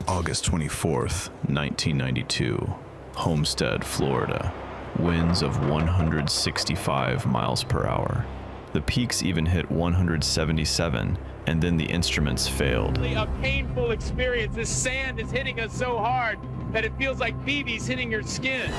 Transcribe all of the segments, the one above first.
August 24th, 1992, Homestead, Florida. Winds of 165 miles per hour. The peaks even hit 177, and then the instruments failed. A painful experience. This sand is hitting us so hard that it feels like BB's hitting your skin.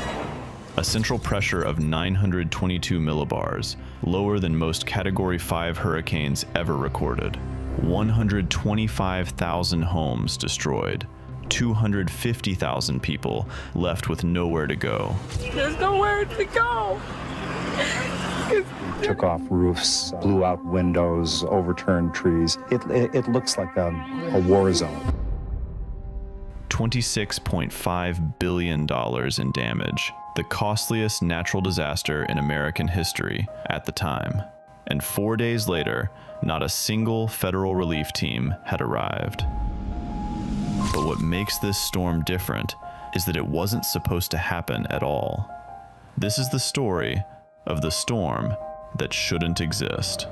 A central pressure of 922 millibars, lower than most Category 5 hurricanes ever recorded. 125,000 homes destroyed. 250,000 people left with nowhere to go. There's nowhere to go. Took off roofs, blew out windows, overturned trees. It looks like a war zone. $26.5 billion in damage, the costliest natural disaster in American history at the time. And 4 days later, not a single federal relief team had arrived. But what makes this storm different is that it wasn't supposed to happen at all. This is the story of the storm that shouldn't exist.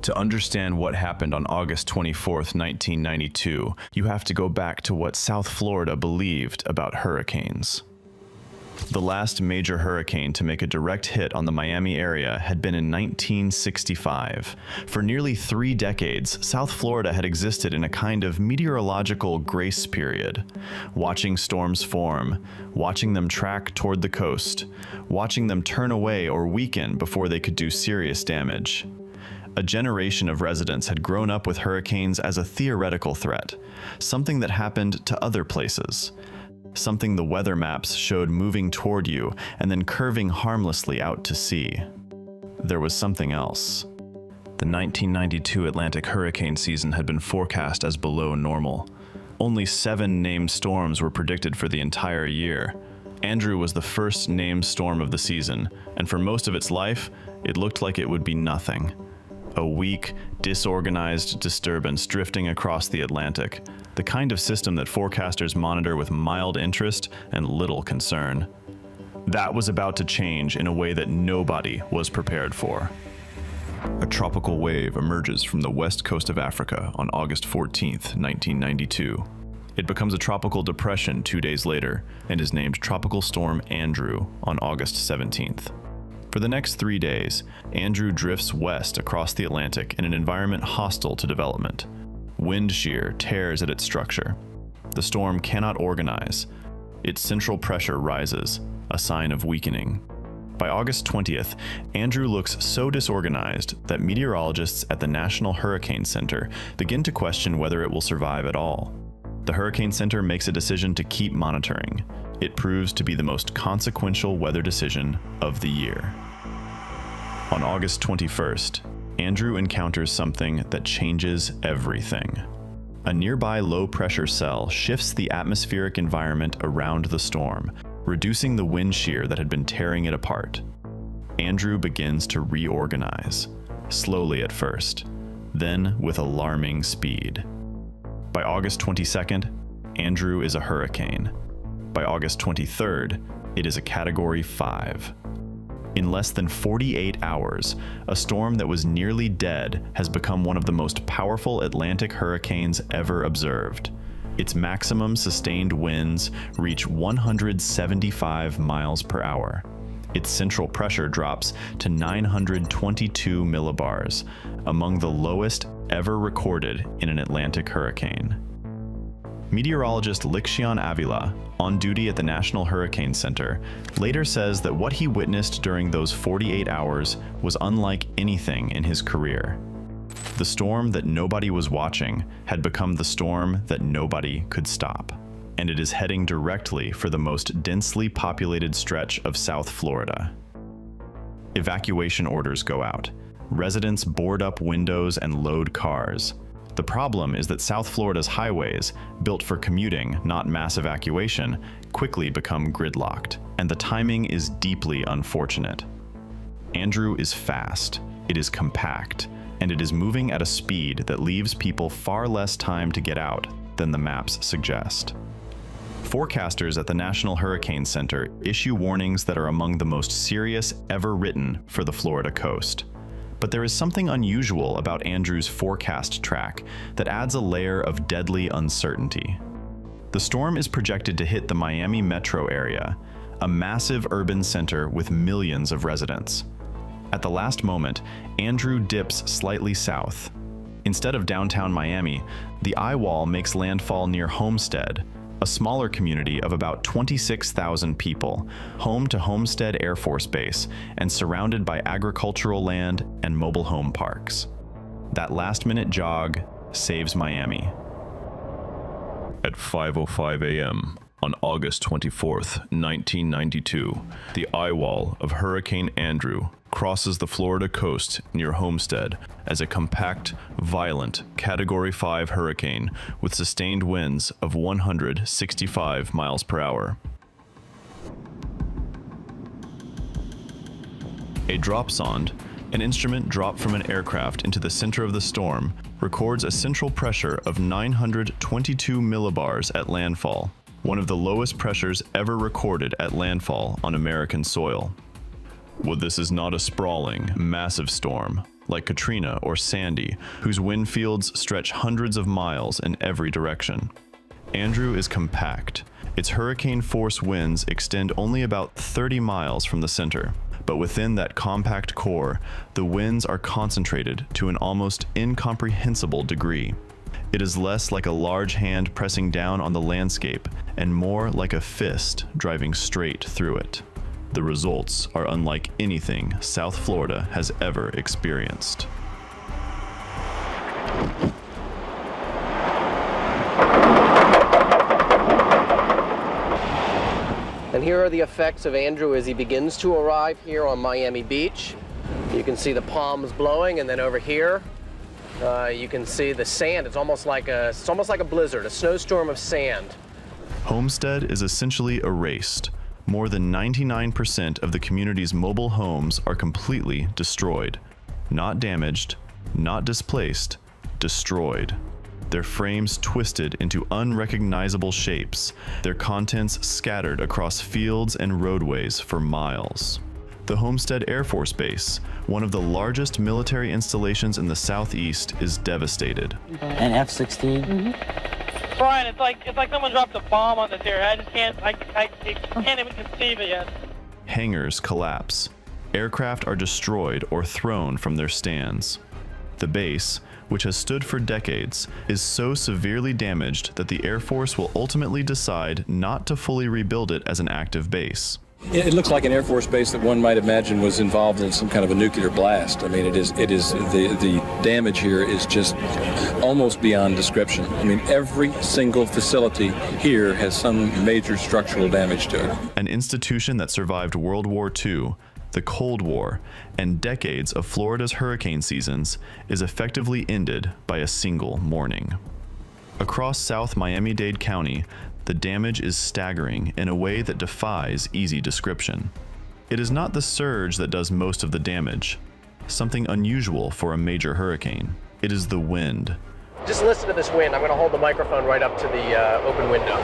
To understand what happened on August 24th, 1992, you have to go back to what South Florida believed about hurricanes. The last major hurricane to make a direct hit on the Miami area had been in 1965. For nearly 3 decades, South Florida had existed in a kind of meteorological grace period, watching storms form, watching them track toward the coast, watching them turn away or weaken before they could do serious damage. A generation of residents had grown up with hurricanes as a theoretical threat, something that happened to other places. Something the weather maps showed moving toward you and then curving harmlessly out to sea. There was something else. The 1992 Atlantic hurricane season had been forecast as below normal. Only 7 named storms were predicted for the entire year. Andrew was the first named storm of the season, and for most of its life, it looked like it would be nothing. A weak, disorganized disturbance drifting across the Atlantic, the kind of system that forecasters monitor with mild interest and little concern. That was about to change in a way that nobody was prepared for. A tropical wave emerges from the west coast of Africa on August 14th, 1992. It becomes a tropical depression 2 days later and is named Tropical Storm Andrew on August 17th. For the next 3 days, Andrew drifts west across the Atlantic in an environment hostile to development. Wind shear tears at its structure. The storm cannot organize. Its central pressure rises, a sign of weakening. By August 20th, Andrew looks so disorganized that meteorologists at the National Hurricane Center begin to question whether it will survive at all. The Hurricane Center makes a decision to keep monitoring. It proves to be the most consequential weather decision of the year. On August 21st, Andrew encounters something that changes everything. A nearby low-pressure cell shifts the atmospheric environment around the storm, reducing the wind shear that had been tearing it apart. Andrew begins to reorganize, slowly at first, then with alarming speed. By August 22nd, Andrew is a hurricane. By August 23rd, it is a Category 5. In less than 48 hours, a storm that was nearly dead has become one of the most powerful Atlantic hurricanes ever observed. Its maximum sustained winds reach 175 miles per hour. Its central pressure drops to 922 millibars, among the lowest ever recorded in an Atlantic hurricane. Meteorologist Lixion Avila, on duty at the National Hurricane Center, later says that what he witnessed during those 48 hours was unlike anything in his career. The storm that nobody was watching had become the storm that nobody could stop, and it is heading directly for the most densely populated stretch of South Florida. Evacuation orders go out. Residents board up windows and load cars. The problem is that South Florida's highways, built for commuting, not mass evacuation, quickly become gridlocked, and the timing is deeply unfortunate. Andrew is fast, it is compact, and it is moving at a speed that leaves people far less time to get out than the maps suggest. Forecasters at the National Hurricane Center issue warnings that are among the most serious ever written for the Florida coast. But there is something unusual about Andrew's forecast track that adds a layer of deadly uncertainty. The storm is projected to hit the Miami metro area, a massive urban center with millions of residents. At the last moment, Andrew dips slightly south. Instead of downtown Miami, the eye wall makes landfall near Homestead, a smaller community of about 26,000 people, home to Homestead Air Force Base and surrounded by agricultural land and mobile home parks. That last-minute jog saves Miami. At 5:05 a.m. on August 24th, 1992, the eye wall of Hurricane Andrew crosses the Florida coast near Homestead as a compact, violent Category 5 hurricane with sustained winds of 165 miles per hour. A dropsonde, an instrument dropped from an aircraft into the center of the storm, records a central pressure of 922 millibars at landfall, one of the lowest pressures ever recorded at landfall on American soil. Well, this is not a sprawling, massive storm, like Katrina or Sandy, whose wind fields stretch hundreds of miles in every direction. Andrew is compact. Its hurricane-force winds extend only about 30 miles from the center, but within that compact core, the winds are concentrated to an almost incomprehensible degree. It is less like a large hand pressing down on the landscape and more like a fist driving straight through it. The results are unlike anything South Florida has ever experienced. And here are the effects of Andrew as he begins to arrive here on Miami Beach. You can see the palms blowing, and then over here, you can see the sand. It's almost like a blizzard, a snowstorm of sand. Homestead is essentially erased. More than 99% of the community's mobile homes are completely destroyed. Not damaged, not displaced, destroyed. Their frames twisted into unrecognizable shapes, their contents scattered across fields and roadways for miles. The Homestead Air Force Base, one of the largest military installations in the Southeast, is devastated. An F-16? Brian, it's like someone dropped a bomb on this area. I can't even conceive it yet. Hangars collapse. Aircraft are destroyed or thrown from their stands. The base, which has stood for decades, is so severely damaged that the Air Force will ultimately decide not to fully rebuild it as an active base. It looks like an Air Force base that one might imagine was involved in some kind of a nuclear blast. I mean, the damage here is just almost beyond description. I mean, every single facility here has some major structural damage to it. An institution that survived World War II, the Cold War, and decades of Florida's hurricane seasons is effectively ended by a single morning. Across South Miami-Dade County, the damage is staggering in a way that defies easy description. It is not the surge that does most of the damage, something unusual for a major hurricane. It is the wind. Just listen to this wind. I'm going to hold the microphone right up to the open window.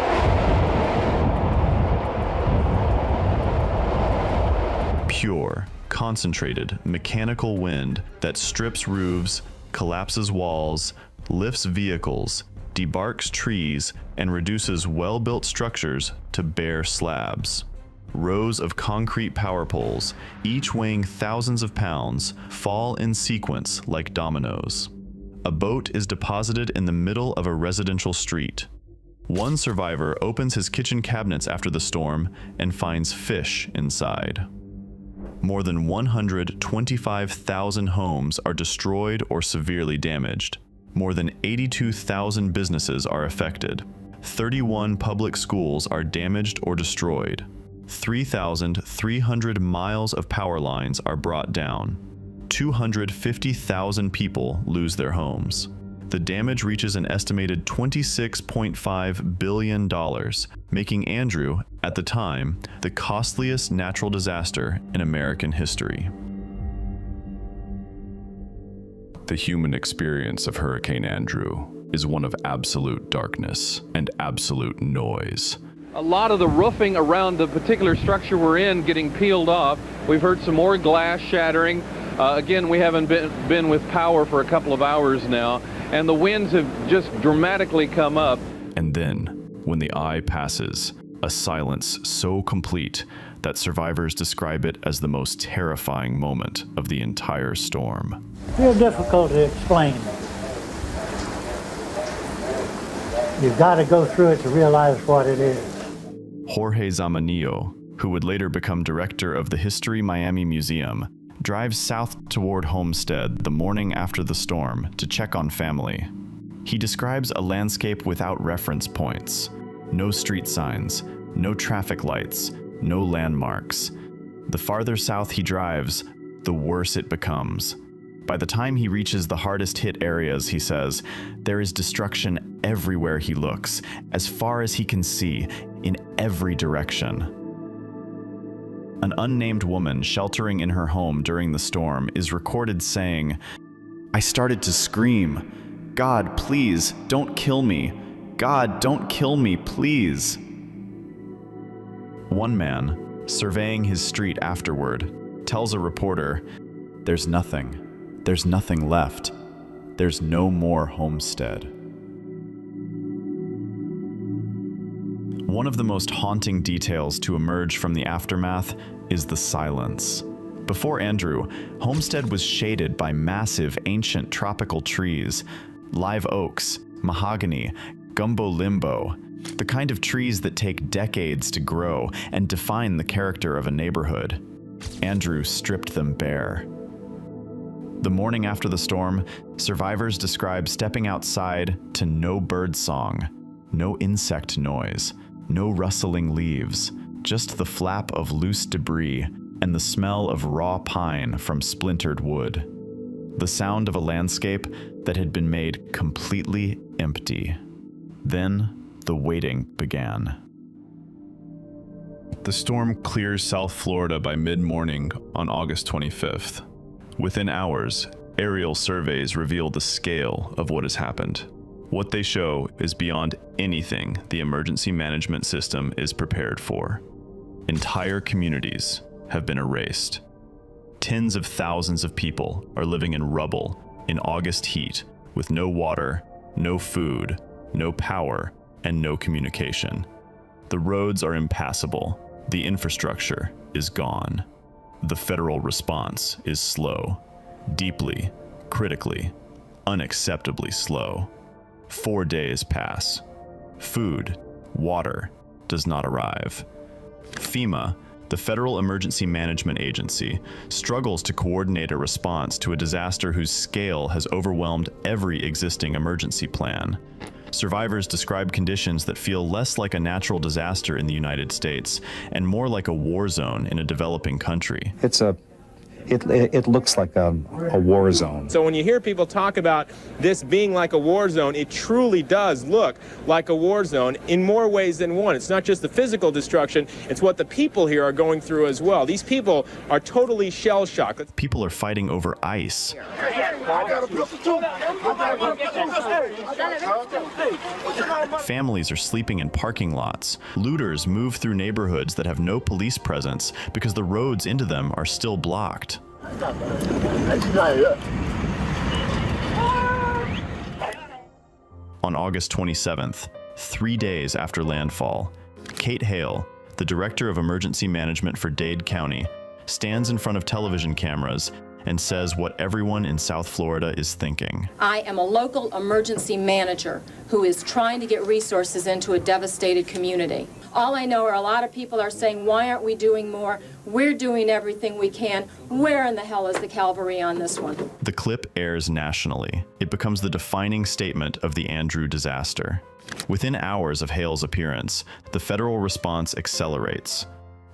Pure, concentrated, mechanical wind that strips roofs, collapses walls, lifts vehicles, debarks trees, and reduces well-built structures to bare slabs. Rows of concrete power poles, each weighing thousands of pounds, fall in sequence like dominoes. A boat is deposited in the middle of a residential street. One survivor opens his kitchen cabinets after the storm and finds fish inside. More than 125,000 homes are destroyed or severely damaged. More than 82,000 businesses are affected. 31 public schools are damaged or destroyed. 3,300 miles of power lines are brought down. 250,000 people lose their homes. The damage reaches an estimated $26.5 billion, making Andrew, at the time, the costliest natural disaster in American history. The human experience of Hurricane Andrew is one of absolute darkness and absolute noise. A lot of the roofing around the particular structure we're in getting peeled off. We've heard some more glass shattering. Again, we haven't been with power for a couple of hours now, and the winds have just dramatically come up. And then, when the eye passes, a silence so complete that survivors describe it as the most terrifying moment of the entire storm. Real difficult to explain. You've got to go through it to realize what it is. Jorge Zamanillo, who would later become director of the History Miami Museum, drives south toward Homestead the morning after the storm to check on family. He describes a landscape without reference points. No street signs, no traffic lights, no landmarks. The farther south he drives, the worse it becomes. By the time he reaches the hardest hit areas, he says, there is destruction everywhere he looks, as far as he can see, in every direction. An unnamed woman sheltering in her home during the storm is recorded saying, "I started to scream, 'God, please, don't kill me. God, don't kill me, please.'" One man, surveying his street afterward, tells a reporter, "There's nothing. There's nothing left. There's no more Homestead." One of the most haunting details to emerge from the aftermath is the silence. Before Andrew, Homestead was shaded by massive ancient tropical trees, live oaks, mahogany, gumbo limbo, the kind of trees that take decades to grow and define the character of a neighborhood. Andrew stripped them bare. The morning after the storm, survivors describe stepping outside to no bird song, no insect noise, no rustling leaves, just the flap of loose debris and the smell of raw pine from splintered wood. The sound of a landscape that had been made completely empty. Then, the waiting began. The storm clears South Florida by mid-morning on August 25th. Within hours, aerial surveys reveal the scale of what has happened. What they show is beyond anything the emergency management system is prepared for. Entire communities have been erased. Tens of thousands of people are living in rubble in August heat with no water, no food, no power, and no communication. The roads are impassable. The infrastructure is gone. The federal response is slow, deeply, critically, unacceptably slow. 4 days pass. Food, water, does not arrive. FEMA, the Federal Emergency Management Agency, struggles to coordinate a response to a disaster whose scale has overwhelmed every existing emergency plan. Survivors describe conditions that feel less like a natural disaster in the United States and more like a war zone in a developing country. It looks like a war zone. So when you hear people talk about this being like a war zone, it truly does look like a war zone in more ways than one. It's not just the physical destruction, it's what the people here are going through as well. These people are totally shell-shocked. People are fighting over ice. Families are sleeping in parking lots. Looters move through neighborhoods that have no police presence because the roads into them are still blocked. On August 27th, 3 days after landfall, Kate Hale, the director of emergency management for Dade County, stands in front of television cameras and says what everyone in South Florida is thinking. I am a local emergency manager who is trying to get resources into a devastated community. All I know are a lot of people are saying, why aren't we doing more? We're doing everything we can. Where in the hell is the cavalry on this one? The clip airs nationally. It becomes the defining statement of the Andrew disaster. Within hours of Hale's appearance, the federal response accelerates.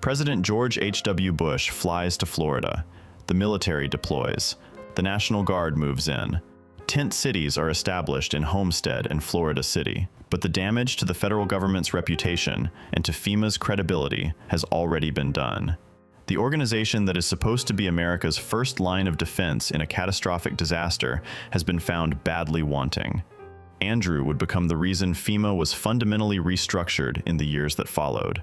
President George H.W. Bush flies to Florida. The military deploys. The National Guard moves in. Tent cities are established in Homestead and Florida City. But the damage to the federal government's reputation and to FEMA's credibility has already been done. The organization that is supposed to be America's first line of defense in a catastrophic disaster has been found badly wanting. Andrew would become the reason FEMA was fundamentally restructured in the years that followed.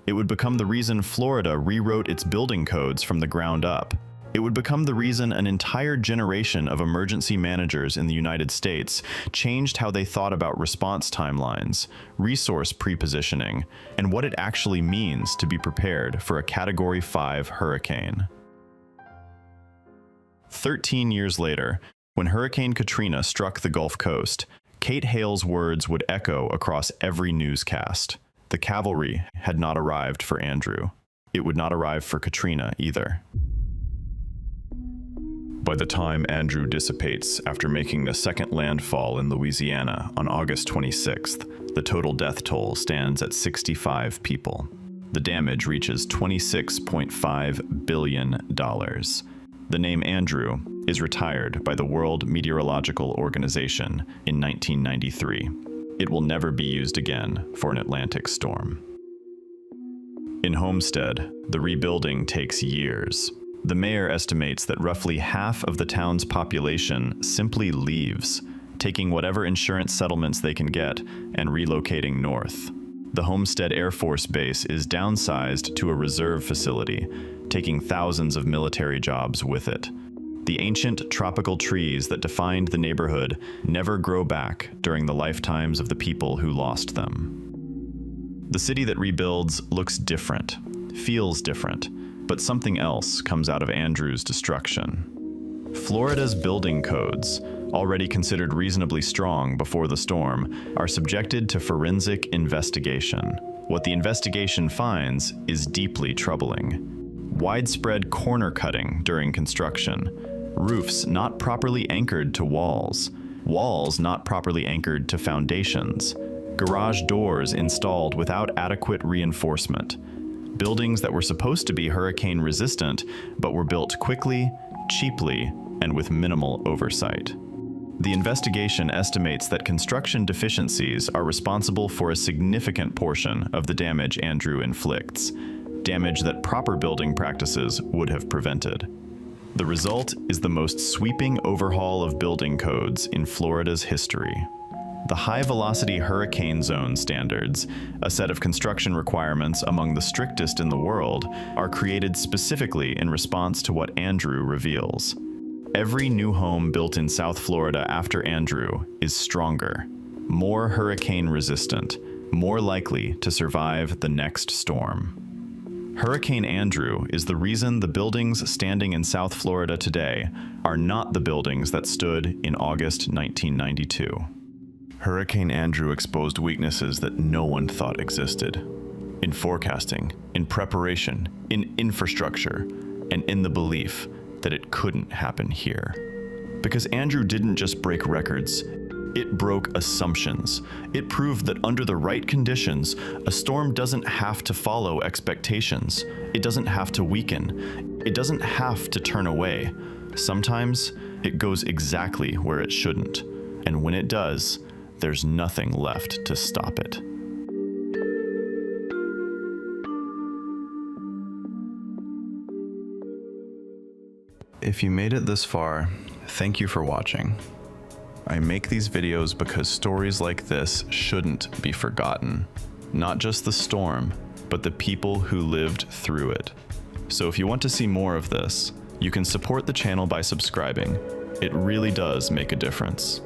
It would become the reason Florida rewrote its building codes from the ground up. It would become the reason an entire generation of emergency managers in the United States changed how they thought about response timelines, resource prepositioning, and what it actually means to be prepared for a Category 5 hurricane. 13 years later, when Hurricane Katrina struck the Gulf Coast, Kate Hale's words would echo across every newscast. The cavalry had not arrived for Andrew. It would not arrive for Katrina either. By the time Andrew dissipates after making the second landfall in Louisiana on August 26th, the total death toll stands at 65 people. The damage reaches $26.5 billion. The name Andrew is retired by the World Meteorological Organization in 1993. It will never be used again for an Atlantic storm. In Homestead, the rebuilding takes years. The mayor estimates that roughly half of the town's population simply leaves, taking whatever insurance settlements they can get and relocating north. The Homestead Air Force Base is downsized to a reserve facility, taking thousands of military jobs with it. The ancient tropical trees that defined the neighborhood never grow back during the lifetimes of the people who lost them. The city that rebuilds looks different, feels different, but something else comes out of Andrew's destruction. Florida's building codes, already considered reasonably strong before the storm, are subjected to forensic investigation. What the investigation finds is deeply troubling. Widespread corner cutting during construction, roofs not properly anchored to walls, walls not properly anchored to foundations, garage doors installed without adequate reinforcement, buildings that were supposed to be hurricane resistant but were built quickly, cheaply, and with minimal oversight. The investigation estimates that construction deficiencies are responsible for a significant portion of the damage Andrew inflicts, damage that proper building practices would have prevented. The result is the most sweeping overhaul of building codes in Florida's history. The high-velocity hurricane zone standards, a set of construction requirements among the strictest in the world, are created specifically in response to what Andrew reveals. Every new home built in South Florida after Andrew is stronger, more hurricane-resistant, more likely to survive the next storm. Hurricane Andrew is the reason the buildings standing in South Florida today are not the buildings that stood in August 1992. Hurricane Andrew exposed weaknesses that no one thought existed. In forecasting, in preparation, in infrastructure, and in the belief that it couldn't happen here. Because Andrew didn't just break records, it broke assumptions. It proved that under the right conditions, a storm doesn't have to follow expectations. It doesn't have to weaken. It doesn't have to turn away. Sometimes it goes exactly where it shouldn't. And when it does, there's nothing left to stop it. If you made it this far, thank you for watching. I make these videos because stories like this shouldn't be forgotten. Not just the storm, but the people who lived through it. So if you want to see more of this, you can support the channel by subscribing. It really does make a difference.